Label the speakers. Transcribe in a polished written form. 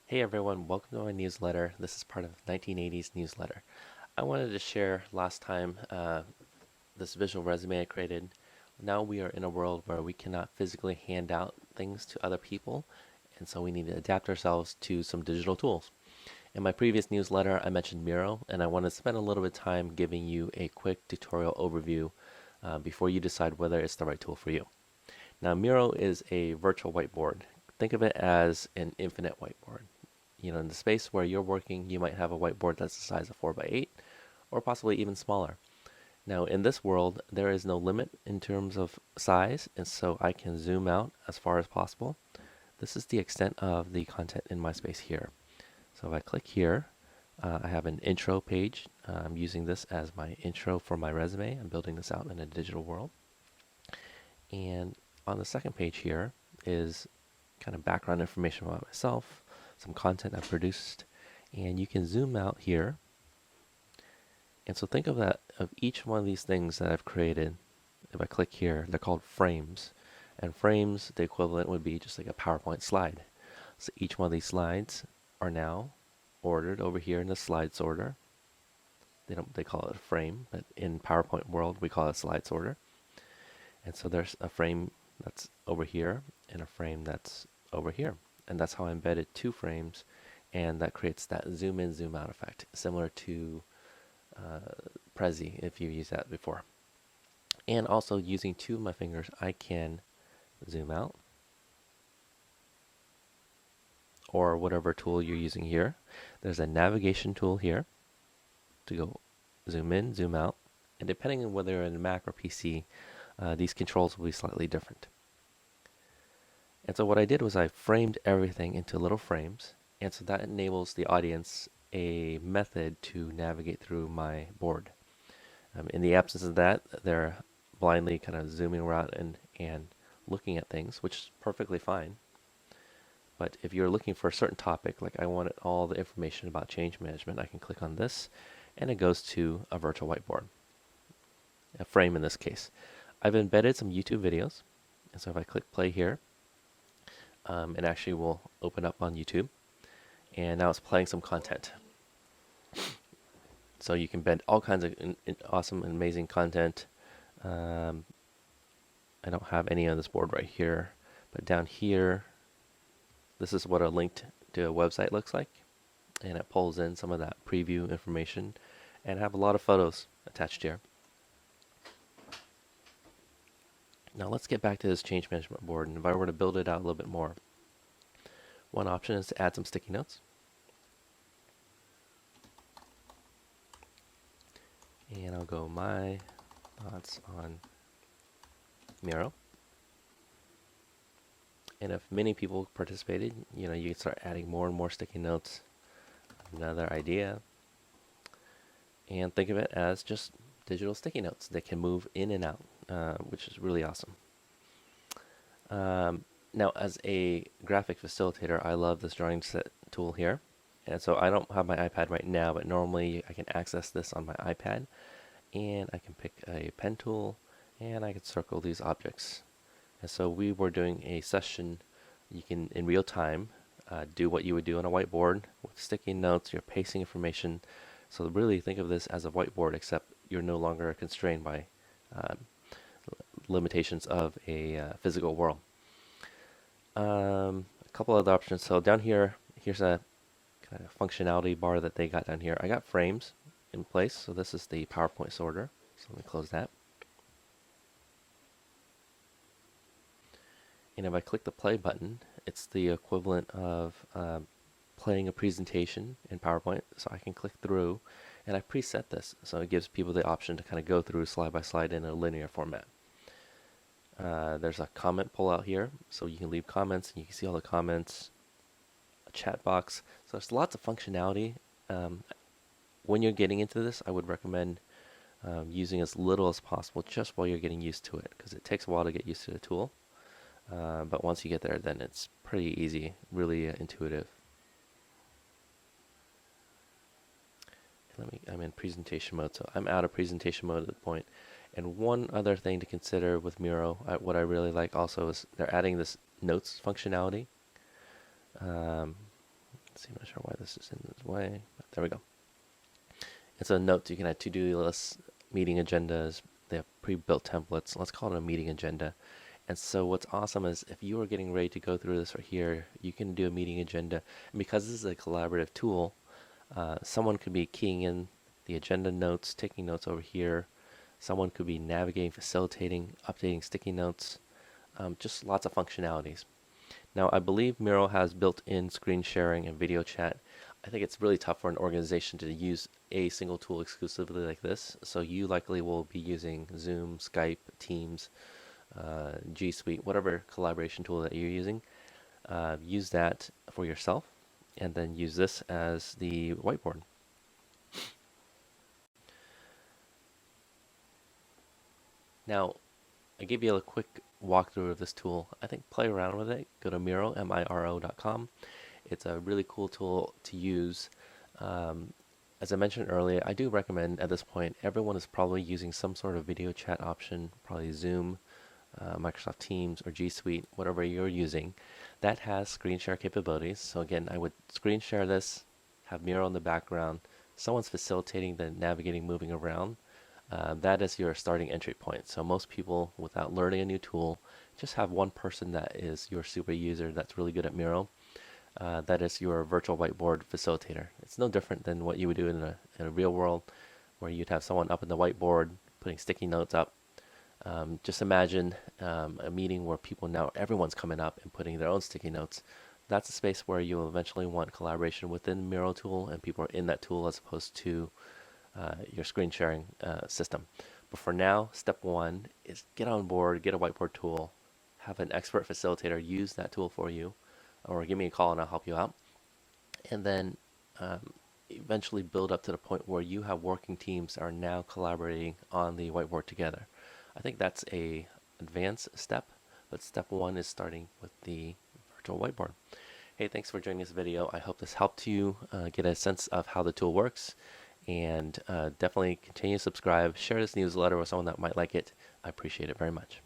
Speaker 1: Hey everyone, welcome to my newsletter. This is part of 1980s newsletter. I wanted to share last time this visual resume I created. Now we are in a world where we cannot physically hand out things to other people, and so we need to adapt ourselves to some digital tools. In my previous newsletter, I mentioned Miro, and I want to spend a little bit of time giving you a quick tutorial overview before you decide whether it's the right tool for you. Now, Miro is a virtual whiteboard. Think of it as an infinite whiteboard. In the space where you're working, you might have a whiteboard that's the size of 4 by 8 or possibly even smaller. Now, in this world, there is no limit in terms of size, and so I can zoom out as far as possible. This is the extent of the content in my space here. So if I click here, I have an intro page. I'm using this as my intro for my resume. I'm building this out in a digital world. And on the second page here is kind of background information about myself, some content I've produced, and you can zoom out here. And so think of that, of each one of these things that I've created. If I click here, they're called frames. And frames, the equivalent would be just like a PowerPoint slide. So each one of these slides are now ordered over here in the slides order. They call it a frame, but in PowerPoint world, we call it slides order. And so there's a frame that's over here and a frame that's over here. And that's how I embedded two frames, and that creates that zoom in, zoom out effect, similar to Prezi if you've used that before. And also using two of my fingers, I can zoom out, or whatever tool you're using here. There's a navigation tool here to go zoom in, zoom out, and depending on whether you're in a Mac or PC, these controls will be slightly different. And so what I did was I framed everything into little frames, and so that enables the audience a method to navigate through my board. In the absence of that, they're blindly kind of zooming around and looking at things, which is perfectly fine. But if you're looking for a certain topic, like I wanted all the information about change management, I can click on this, and it goes to a virtual whiteboard, a frame in this case. I've embedded some YouTube videos, and so if I click play here, it actually will open up on YouTube. And now it's playing some content. So you can embed all kinds of awesome and amazing content. I don't have any on this board right here, but down here, this is what a link to a website looks like. And it pulls in some of that preview information, and I have a lot of photos attached here. Now let's get back to this change management board, and if I were to build it out a little bit more, one option is to add some sticky notes. And I'll go my thoughts on Miro. And if many people participated, you can start adding more and more sticky notes. Another idea. And think of it as just digital sticky notes that can move in and out, which is really awesome. Now, as a graphic facilitator, I love this drawing set tool here. And so I don't have my iPad right now, but normally I can access this on my iPad. And I can pick a pen tool, and I can circle these objects. And so we were doing a session. You can, in real time, do what you would do on a whiteboard with sticky notes. You're pasting information. So really think of this as a whiteboard, except you're no longer constrained by limitations of a physical world. A couple other options. So down here, here's a kind of functionality bar that they got down here. I got frames in place. So this is the PowerPoint sorter. So let me close that. And if I click the play button, it's the equivalent of playing a presentation in PowerPoint. So I can click through, and I preset this. So it gives people the option to kind of go through slide by slide in a linear format. There's a comment pull out here, so you can leave comments, and you can see all the comments. A chat box. So there's lots of functionality. When you're getting into this, I would recommend using as little as possible just while you're getting used to it, because it takes a while to get used to the tool. But once you get there, then it's pretty easy, really intuitive. I'm in presentation mode, so I'm out of presentation mode at the point. And one other thing to consider with Miro, what I really like also is they're adding this notes functionality. see, I'm not sure why this is in this way, but there we go. It's a note. You can add to-do lists, meeting agendas. They have pre-built templates. Let's call it a meeting agenda. And so what's awesome is if you are getting ready to go through this right here, you can do a meeting agenda. And because this is a collaborative tool, someone could be keying in the agenda notes, taking notes over here. Someone could be navigating, facilitating, updating sticky notes, just lots of functionalities. Now, I believe Miro has built-in screen sharing and video chat. I think it's really tough for an organization to use a single tool exclusively like this. So you likely will be using Zoom, Skype, Teams, G Suite, whatever collaboration tool that you're using. Use that for yourself, and then use this as the whiteboard. Now, I gave you a quick walkthrough of this tool. I think play around with it. Go to Miro, Miro.com. It's a really cool tool to use. As I mentioned earlier, I do recommend at this point, everyone is probably using some sort of video chat option, probably Zoom, Microsoft Teams, or G Suite, whatever you're using, that has screen share capabilities. So again, I would screen share this, have Miro in the background, someone's facilitating the navigating, moving around. That is your starting entry point. So most people, without learning a new tool, just have one person that is your super user that's really good at Miro. That is your virtual whiteboard facilitator. It's no different than what you would do in a real world, where you'd have someone up in the whiteboard putting sticky notes up. Just imagine a meeting where people now, everyone's coming up and putting their own sticky notes. That's a space where you'll eventually want collaboration within the Miro tool, and people are in that tool as opposed to your screen sharing system. But for now, step one is get on board, get a whiteboard tool, have an expert facilitator use that tool for you, or give me a call and I'll help you out. And then eventually build up to the point where you have working teams that are now collaborating on the whiteboard together. I think that's a advanced step, but step one is starting with the virtual whiteboard. Hey, thanks for joining this video. I hope this helped you get a sense of how the tool works, and definitely continue to subscribe, share this newsletter with someone that might like it. I appreciate it very much.